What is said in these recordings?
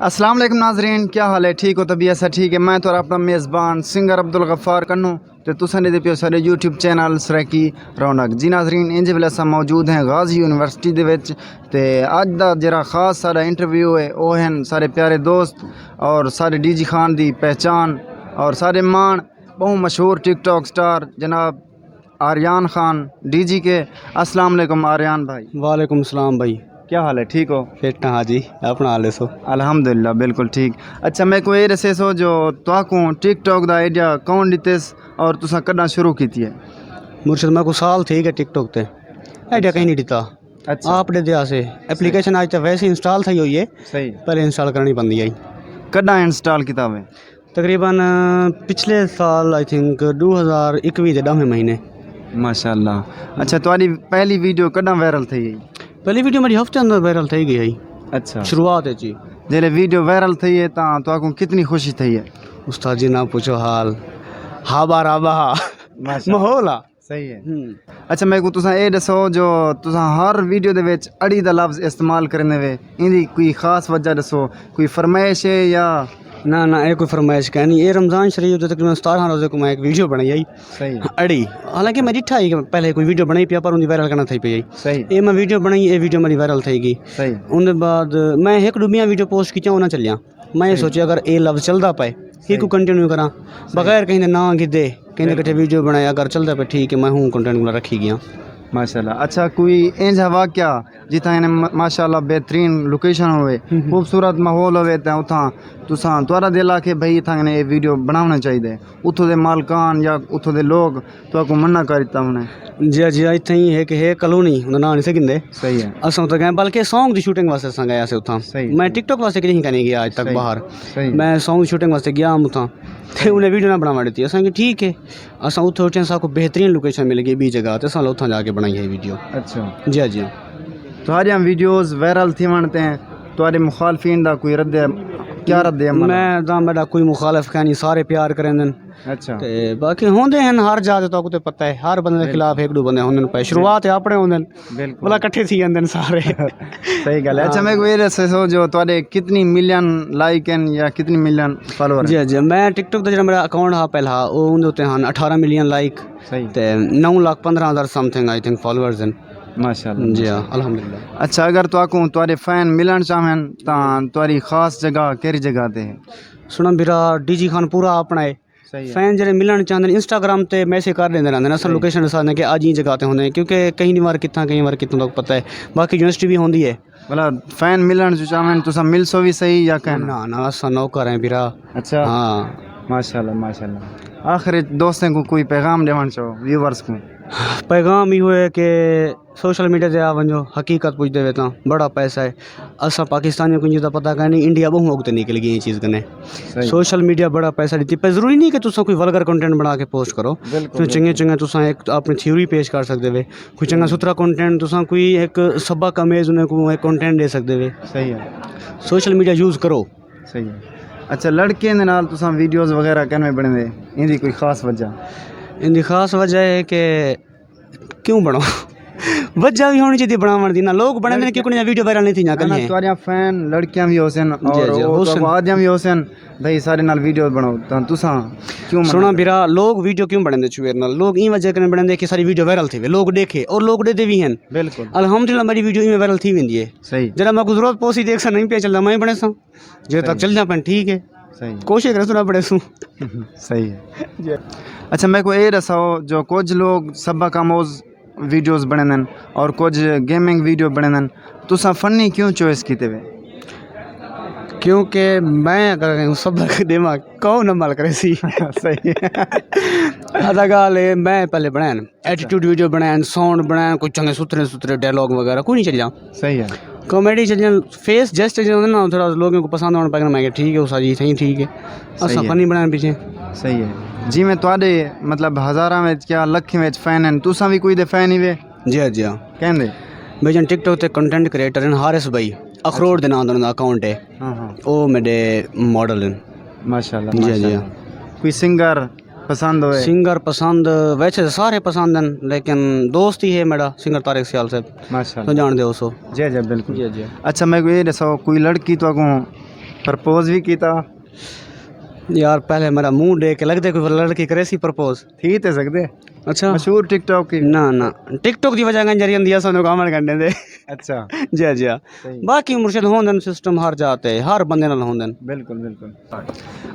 अस्सलाम वालेकुम नाजरीन, क्या हाल है? ठीक हो? तबीयत से ठीक है? मैं तो अपना मेज़बान सिंगर अब्दुल गफ्फार कन्नू तो तुसां दे पियो सारे यूट्यूब चैनल सरैकी रौनक। जी नाजरीन, इंज वेले असां मौजूद हैं गाजी यूनिवर्सिटी दे विच ते अज दा जेह्ड़ा खास सारा इंटरव्यू है वो हैं सारे प्यारे दोस्त और सारे डीजी खान दी पहचान और सारे मान बहु मशहूर टिकटॉक स्टार जनाब आर्यान खान डीजी के। अस्सलाम वालेकुम आर्यान भाई। वालेकुम सलाम भाई, क्या हाल है? ठीक हो? फिट हाँ जी, अपना हाल है सो? अल्हम्दुलिल्लाह बिल्कुल ठीक। अच्छा, मैं कोई रसे सो जो तुआको टिकटॉक दा आइडिया कौन दितेस और तुसा कदा शुरू कीती है? मुर्शद मैं को साल थे गए टिकटॉक ते आइडिया कहीं नहीं दिता। अच्छा, आप दे दिया से एप्लीकेशन आज तक वैसे इंस्टॉल थी हुई है, सही। पहले इंस्टॉल करनी पड़ती आई। कदा इंस्टॉल किया है? तकरीबन पिछले साल आई थिंक 2021 के 10वें महीने। माशाल्लाह। अच्छा, तुम्हारी पहली वीडियो कदा वायरल थी? पहली वीडियो मेरी हफ्ते अंदर वायरल थी गई है। अच्छा, शुरुआत है जी। जेले वीडियो वायरल थी है तो कितनी खुशी थी है? उस्ताद जी ना पूछो हाल, हा बारा बहा माहौल आ सही है। अच्छा, मैं को तुसा ए दसो जो तुसा हर वीडियो दे विच अड़ी दा लफ्ज़ इस्तेमाल करने वे इंदी कोई खास वजह दसो, कोई फरमाइश है या? ना ये कोई फरमाइश कह नहीं। ये रमज़ान शरीफ जो तकरीबन 17 रोज़े को मैं एक वीडियो बनाई आई सही अड़ी, हालांकि मैं डिठा ही पहले कोई वीडियो बनाई पिया पर उनकी वायरल करना थी पई। सही ये मैं वीडियो बनाई, ये वीडियो मेरी वायरल थी गई। सही उनके बाद मैं एक डूबियाँ वीडियो पोस्ट की ना चलिया। मैं ये सोचा अगर ये लफ्ज़ चलता पाए कि को कंटिन्यू करा बगैर कहीं ना गिदे कहीं कट्ठे वीडियो बनाए, अगर चलता पे ठीक है मैं हूँ कंटेंट को रखी गया माशाल्लाह। अच्छा, कोई इंज हवा क्या जिता इन्हें माशाल्लाह बेहतरीन लोकेशन होवे, खूबसूरत माहौल होवे तो उथा तुसा तुआरा दिल आके भाई इथा ने ये वीडियो बनाना चाहिए, उथों दे मालकान या उथों दे लोग तो को मना करता उन्हें? जी जी, इतना ही है कि है कलोनी उन्हें ना नहीं सकिंदे। सही है। असां तो गए बल्कि सॉन्ग की शूटिंग वास्ते असां गया से उथा। सही। मैं टिकटॉक वास्ते कहीं नहीं गया आज तक सही। बाहर। सही। मैं सॉन्ग शूटिंग वास्ते गया उथा ते उन्हें वीडियो ना बनावा दी। असां कि ठीक है, असां उथे उठे असां को बेहतरीन लोकेशन मिल गई बी जगह ते असां उथा जाके बनाई है वीडियो। अच्छा, जी जी। तुम्हारी वीडियोस वायरल थी वनते हैं, तुम्हारे मुखालफिन दा कोई रद्द क्या रद्द है? मैं दा मेरा कोई मुखालिफ कह नहीं, सारे प्यार करें। अच्छा, ते बाकी होंदे हैं हर जात तो कुते पता है, हर बंदे के खिलाफ एक दो बंदे होंदे पे। शुरुआत है अपने होंदे बिल्कुल भला इकट्ठे थी जांदे सारे सही गल है। अच्छा, मैं कोई रसे सो जो तुम्हारे कितनी मिलियन लाइक हैं या कितनी मिलियन फॉलोअर? जी जी, मैं टिकटॉक का जो मेरा अकाउंट हा पहला वो उनके उत्ते हैं 18 मिलियन लाइक सही ते 9,15,000 समथिंग आई थिंक फॉलोअर्स हैं। माशाल्लाह। जी हाँ, अल्हम्दुलिल्लाह। अच्छा, अगर तुआको तुम्हारे फैन मिलन चाहें तो तुम्हारी खास जगह केरी जगह ते है? सुना मेरा डीजी खान पूरा अपना है। सही है। फैन जरे मिलन चाहते हैं इंस्टाग्राम ते मैसेज कर देंगे रहते हैं, असल लोकेशन दसाने कि अज ही जगह ते होंगे क्योंकि कहीं बार कितना कई बार कितों तक पता है। बाकी यूनिवर्सिटी भी होंगी है मतलब फैन मिलन जो चाहें तो मिल सो भी सही या कहना? ना असा नौकर हैं बिरा। अच्छा, हाँ माशाल्लाह माशाल्लाह। आखिर दोस्तों को कोई पैगाम देवन चाहो व्यूवर्स को? पैगाम इहो है कि सोशल मीडिया से आ वञो, हकीकत पुछते वे बड़ा पैसा है। असा पाकिस्तानी को तो पता कहीं नहीं, इंडिया बहु अगते निकल गई ये चीज़ कने। सोशल मीडिया बड़ा पैसा दी पे, जरूरी नहीं कि तुसा कोई वल्गर कंटेंट बना के पोस्ट करो। तो चंगे चंगे तुसा एक अपनी थ्योरी पेश कर सकते वे, कोई चंगा सुथरा कंटेंट तुसा कोई एक सबक अमेज उन्हें को एक कंटेंट दे सकते वे। सही है। सोशल मीडिया यूज़ करो। सही है। अच्छा, लड़के दे नाल तुसा वीडियोस वगैरह कहने बने इंदी कोई खास वजह? इनकी खास वजह है कि क्यों बनो वजह भी होनी चाहिए बनावन दी ना, लोग बने क्योंकि वीडियो वायरल नहीं थी ना कहीं। तुम्हारे फैन लड़कियां भी होसन और आदियां भी होसन भाई सारे नाल वीडियो बनाओ तो तुसा क्यों? सुना बिरा लोग वीडियो क्यों बने छुएर नाल, लोग ई वजह कने बने कि सारी वीडियो वायरल थी लोग देखे और लोग देते भी हैं। बिल्कुल अल्हम्दुलिल्लाह मेरी वीडियो ई वायरल थी वेंदी है। सही। जरा मैं जरूरत पोसी देख सा नहीं पे चलदा मैं बने सा जे तक चल जा पन ठीक है। सही। कोशिश कर सुना बड़े सू सही है। अच्छा, मैं को ये दसाओ जो कुछ लोग सबक आमोज वीडियोस बने और कुछ गेमिंग वीडियो बने, तुसा फनी क्यों चॉइस कीते वे? क्योंकि मैं अगर सबक देवा कौन अमल करे सी सही अदा गाल है। मैं पहले बनाए एटीट्यूड वीडियो बनाए, साउंड बनाए, कुछ चंगे सुथरे सुथरे डायलॉग वगैरह कोई नहीं चल जा। सही है। कॉमेडी चल फेस जस्ट ना थोड़ा लोगों को पसंद आने पाएगा। मैं ठीक है उस जी सही ठीक है असा फनी बनाने पीछे। सही है जी। मैं तुहाडे मतलब हज़ारां में क्या लख में फैन हैं, तुसा भी कोई दे फैन ही वे? जी जी हाँ कहंदे भाई जन टिकटॉक ते कंटेंट क्रिएटर हैं हारिस भाई अखरोट दे नाम दा अकाउंट है। हाँ हाँ, ओ मेरे मॉडल हैं माशाल्लाह। जी जी। कोई सिंगर पसंद होए? सिंगर पसंद वैसे सारे पसंद हैं लेकिन दोस्त ही है मेरा सिंगर तारिक सियाल साहब, माशाल्लाह तो जान दे उसको। जी जी बिल्कुल। जी जी। अच्छा, मैं को ये दसो कोई लड़की तो को ਪ੍ਰਪੋਜ਼ ਵੀ ਕੀਤਾ? यार पहले मेरा मुंह देख के लगता है कोई लड़की करे सी प्रपोज। थी ते सकदे अच्छा मशहूर टिकटॉक की? ना ना टिकटॉक की वजह जरिए दिया सानू कमेंट करने दे। अच्छा जी जी बाकी मुर्शद होंदन सिस्टम हर जाते हर बंदे नाल होंदन। बिल्कुल बिल्कुल।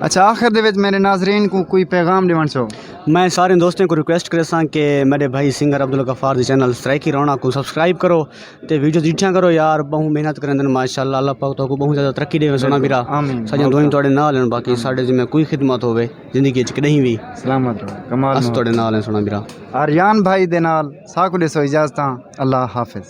अच्छा आखिर दे विच मेरे नाजरीन को कोई पैगाम देवण चाहो? मैं सारे दोस्तों को रिक्वेस्ट करे सां कि मेरे भाई सिंगर अब्दुल गफ्फार दी चैनल सराइकी रौनक को सब्सक्राइब करो ते वीडियो दिठा करो यार। बहु मेहनत करन माशाअल्लाह अल्लाह पाक तो को बहुत ज़्यादा तरक्की देवे सोना वीरा। आमीन। सजन दोई तोड़े नाल हैं बाकी साडे जिम्मे कोई खिदमत होवे जिंदगी च कहीं भी सलामत रहो कमाल अस तोड़े नाल हैं सोना वीरा। आर्यन भाई दे नाल साकुले सो इजाजत। अल्लाह हाफिज।